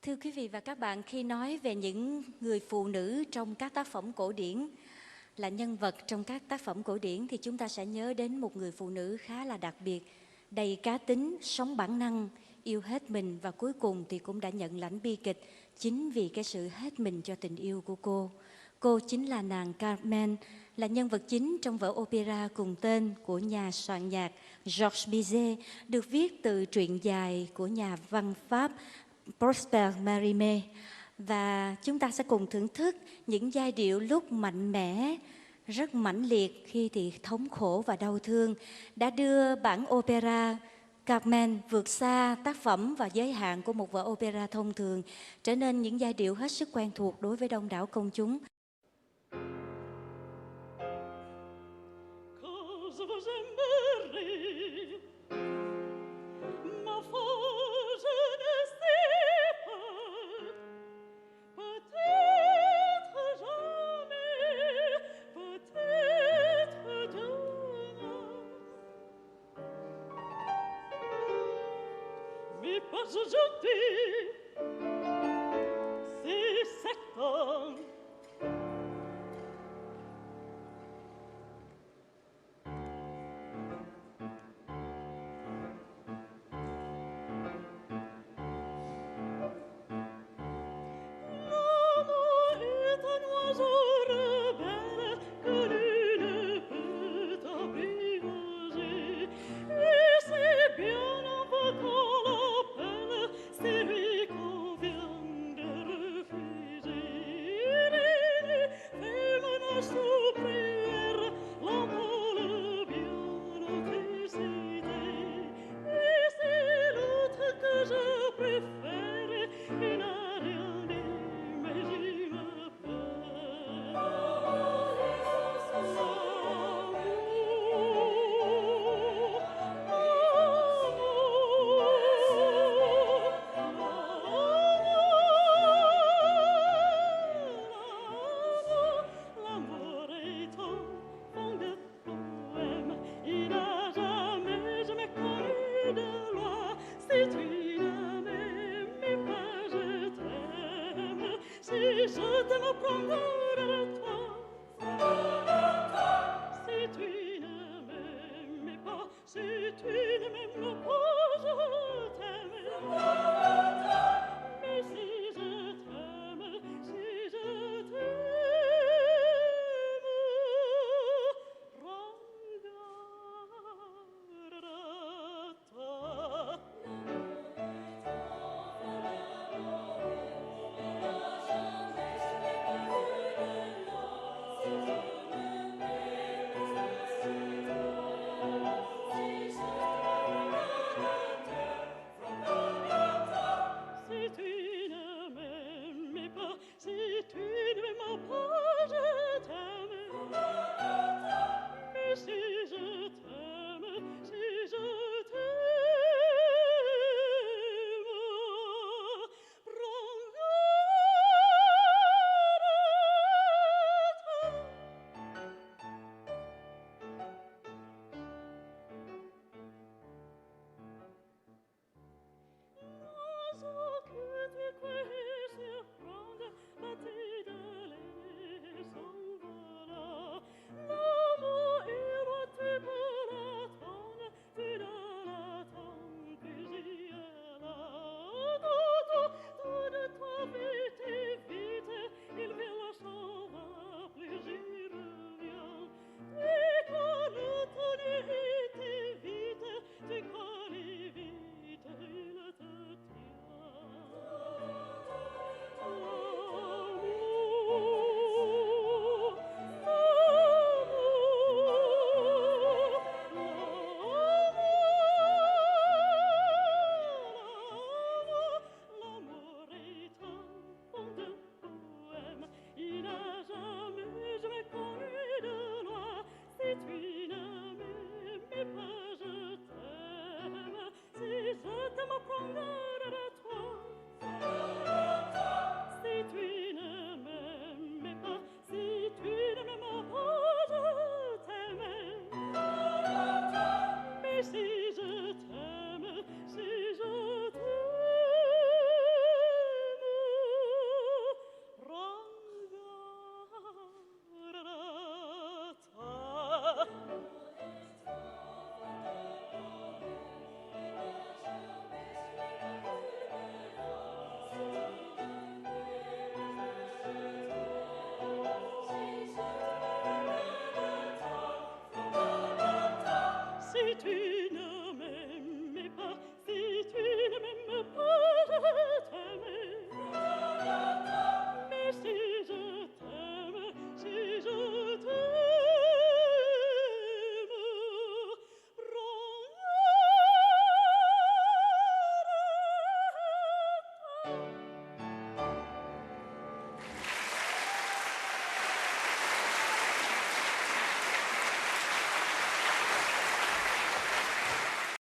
Thưa quý vị và các bạn, khi nói về những người phụ nữ trong các tác phẩm cổ điển, là nhân vật trong các tác phẩm cổ điển, thì chúng ta sẽ nhớ đến một người phụ nữ khá là đặc biệt, đầy cá tính, sống bản năng, yêu hết mình và cuối cùng thì cũng đã nhận lãnh bi kịch chính vì cái sự hết mình cho tình yêu của cô. Cô chính là nàng Carmen, là nhân vật chính trong vở opera cùng tên của nhà soạn nhạc Georges Bizet, được viết từ truyện dài của nhà văn Pháp Prosper Mérimée. Và chúng ta sẽ cùng thưởng thức những giai điệu lúc mạnh mẽ, rất mãnh liệt, khi thì thống khổ và đau thương, đã đưa bản opera Carmen vượt xa tác phẩm và giới hạn của một vở opera thông thường, trở nên những giai điệu hết sức quen thuộc đối với đông đảo công chúng. Pas aujourd'hui, c'est certain. L'amour est un oiseau rebelle que lui ne peut apprivoiser, et c'est bien en vacances l'appel, c'est lui qu'on vient de refuser. Il fait menace ou prière, l'amour le bien anticité, et c'est l'autre que je préfère, il n'a rien dit, mais il m'appelle. L'amour est au fond de poème, il n'a jamais connu de loi. Si tu ne m'aimes pas, je t'aime. Si je t'aime, prends garde.